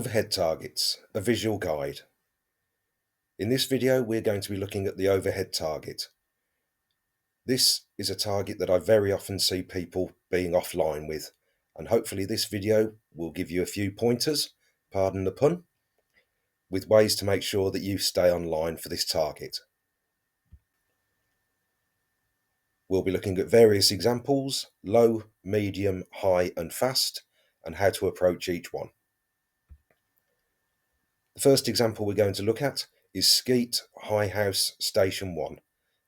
Overhead targets, a visual guide. In this video, we're going to be looking at the overhead target. This is a target that I very often see people being offline with, and hopefully this video will give you a few pointers, pardon the pun, with ways to make sure that you stay online for this target. We'll be looking at various examples, low, medium, high and fast, and how to approach each one. The first example we're going to look at is Skeet High House Station 1,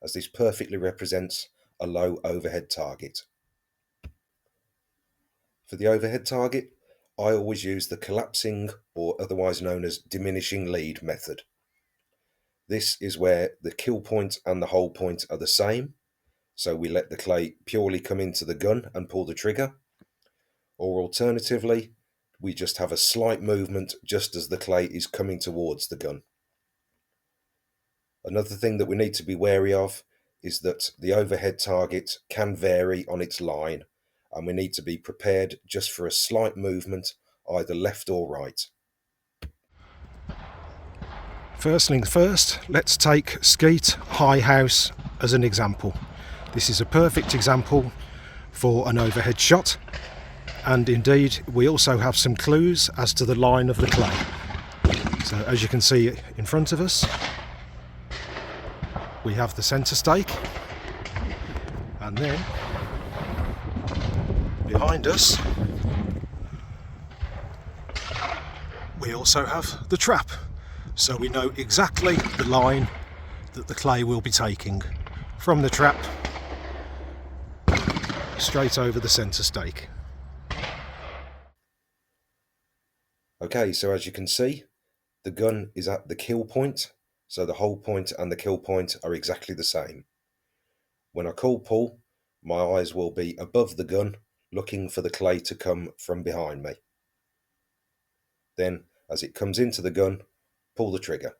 as this perfectly represents a low overhead target. For the overhead target, I always use the collapsing, or otherwise known as diminishing lead method. This is where the kill point and the hold point are the same, so we let the clay purely come into the gun and pull the trigger, or alternatively, we just have a slight movement just as the clay is coming towards the gun. Another thing that we need to be wary of is that the overhead target can vary on its line, and we need to be prepared just for a slight movement, either left or right. First things first, let's take Skeet High House as an example. This is a perfect example for an overhead shot, and indeed we also have some clues as to the line of the clay. So as you can see in front of us, we have the centre stake, and then behind us we also have the trap, so we know exactly the line that the clay will be taking from the trap straight over the centre stake. Okay, so as you can see, the gun is at the kill point, so the hold point and the kill point are exactly the same. When I call pull, my eyes will be above the gun, looking for the clay to come from behind me. Then, as it comes into the gun, pull the trigger.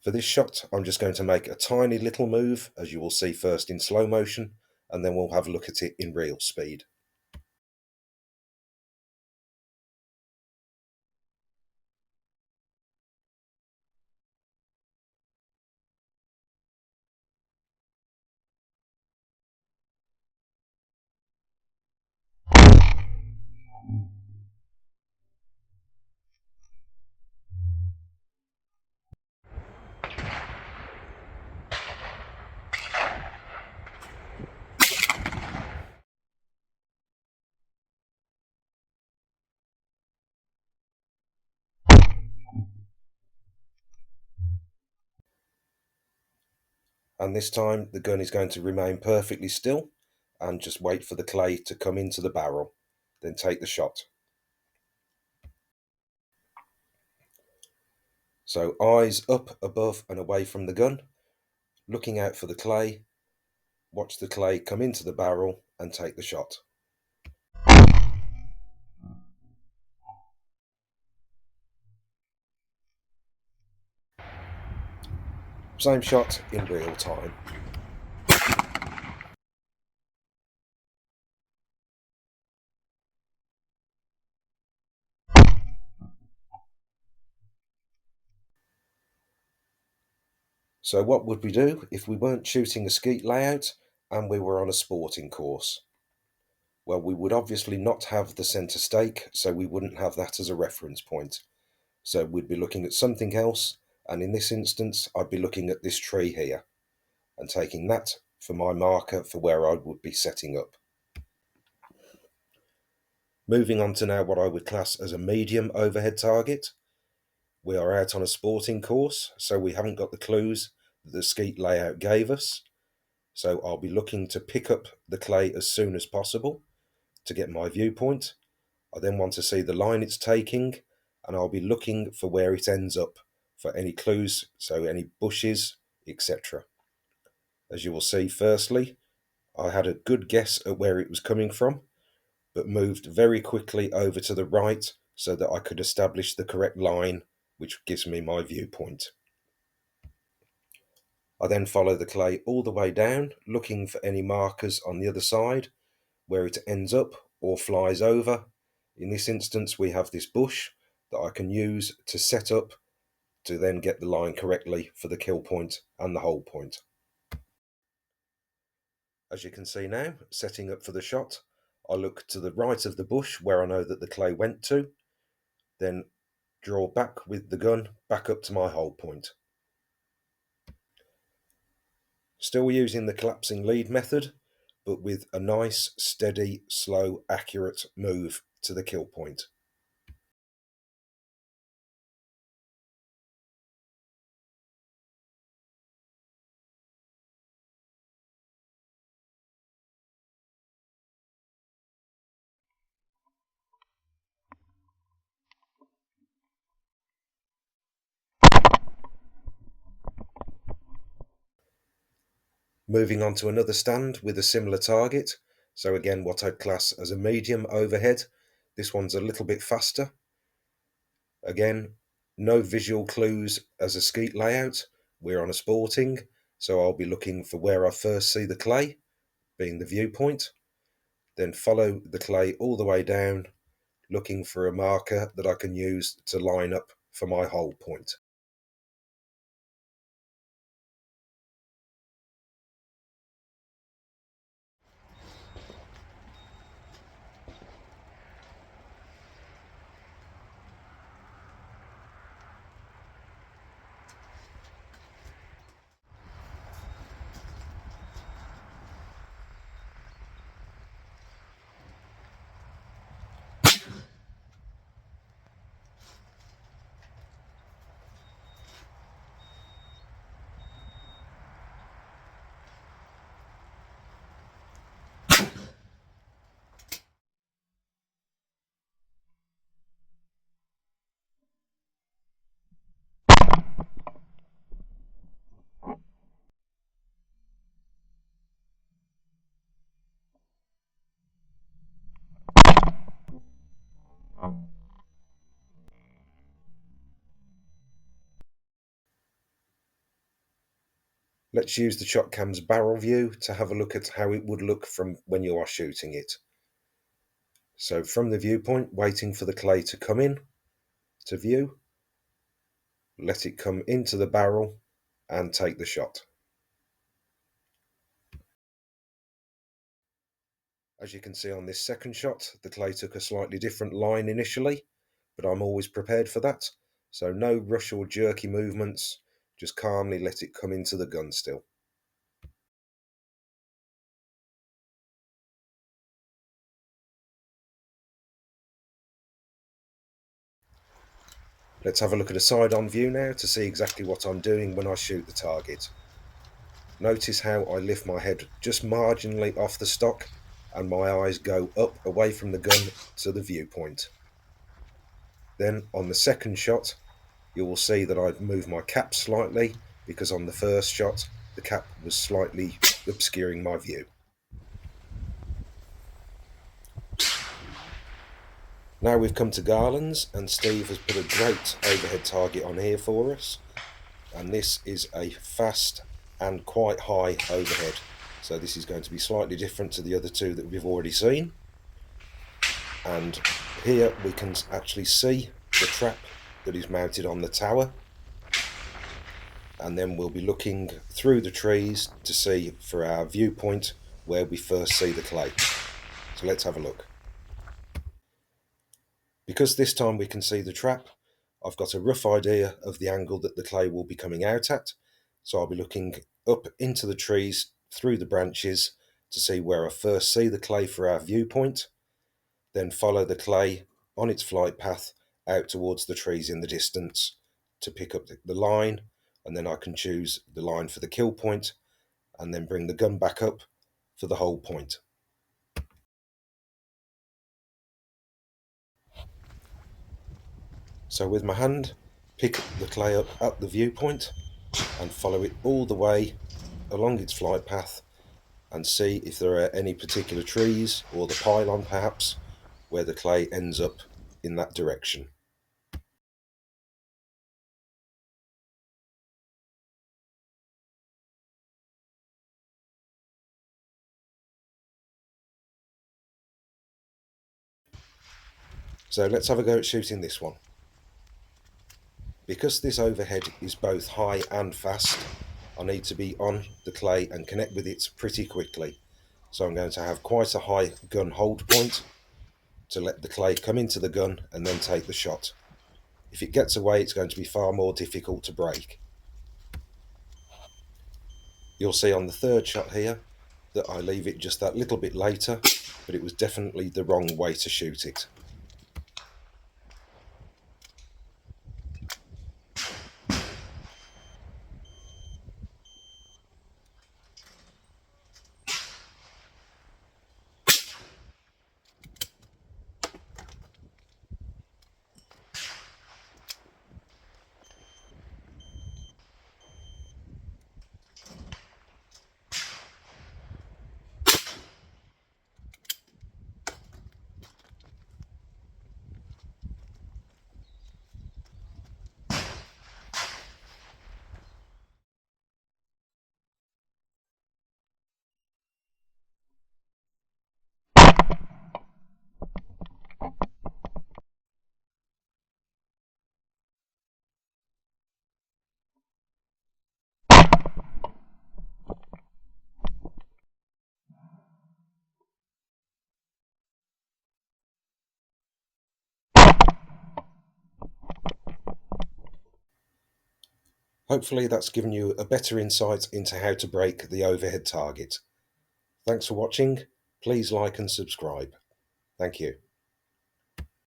For this shot, I'm just going to make a tiny little move, as you will see first in slow motion, and then we'll have a look at it in real speed. And this time the gun is going to remain perfectly still and just wait for the clay to come into the barrel, then take the shot. So eyes up, above and away from the gun, looking out for the clay, watch the clay come into the barrel and take the shot. Same shot in real time. So what would we do if we weren't shooting a skeet layout and we were on a sporting course? Well, we would obviously not have the centre stake, so we wouldn't have that as a reference point. So we'd be looking at something else, and in this instance, I'd be looking at this tree here and taking that for my marker for where I would be setting up. Moving on to now what I would class as a medium overhead target. We are out on a sporting course, so we haven't got the clues that the skeet layout gave us. So I'll be looking to pick up the clay as soon as possible to get my viewpoint. I then want to see the line it's taking, and I'll be looking for where it ends up for any clues, so any bushes, etc. As you will see, firstly, I had a good guess at where it was coming from, but moved very quickly over to the right so that I could establish the correct line which gives me my viewpoint. I then follow the clay all the way down, looking for any markers on the other side where it ends up or flies over. In this instance, we have this bush that I can use to set up to then get the line correctly for the kill point and the hold point. As you can see now, setting up for the shot, I look to the right of the bush where I know that the clay went to, then draw back with the gun back up to my hold point. Still using the collapsing lead method, but with a nice, steady, slow, accurate move to the kill point. Moving on to another stand with a similar target. So again, what I'd class as a medium overhead. This one's a little bit faster. Again, no visual clues as a skeet layout. We're on a sporting, so I'll be looking for where I first see the clay, being the viewpoint. Then follow the clay all the way down, looking for a marker that I can use to line up for my hold point. Let's use the shot cam's barrel view to have a look at how it would look from when you are shooting it. So from the viewpoint, waiting for the clay to come in to view, let it come into the barrel and take the shot. As you can see on this second shot, the clay took a slightly different line initially, but I'm always prepared for that. So no rush or jerky movements, just calmly let it come into the gun still. Let's have a look at a side-on view now to see exactly what I'm doing when I shoot the target. Notice how I lift my head just marginally off the stock and my eyes go up away from the gun to the viewpoint. Then on the second shot, you will see that I've moved my cap slightly because on the first shot, the cap was slightly obscuring my view. Now we've come to garlands, and Steve has put a great overhead target on here for us, and this is a fast and quite high overhead, so this is going to be slightly different to the other two that we've already seen. And here we can actually see the trap that is mounted on the tower, and then we'll be looking through the trees to see for our viewpoint where we first see the clay. So let's have a look. Because this time we can see the trap, I've got a rough idea of the angle that the clay will be coming out at. So I'll be looking up into the trees through the branches to see where I first see the clay for our viewpoint, then follow the clay on its flight path out towards the trees in the distance to pick up the line, and then I can choose the line for the kill point and then bring the gun back up for the hold point. So with my hand, pick the clay up at the viewpoint and follow it all the way along its flight path and see if there are any particular trees or the pylon perhaps where the clay ends up in that direction. So let's have a go at shooting this one. Because this overhead is both high and fast, I need to be on the clay and connect with it pretty quickly. So I'm going to have quite a high gun hold point to let the clay come into the gun and then take the shot. If it gets away, it's going to be far more difficult to break. You'll see on the third shot here that I leave it just that little bit later, but it was definitely the wrong way to shoot it. Hopefully that's given you a better insight into how to break the overhead target. Thanks for watching. Please like and subscribe. Thank you.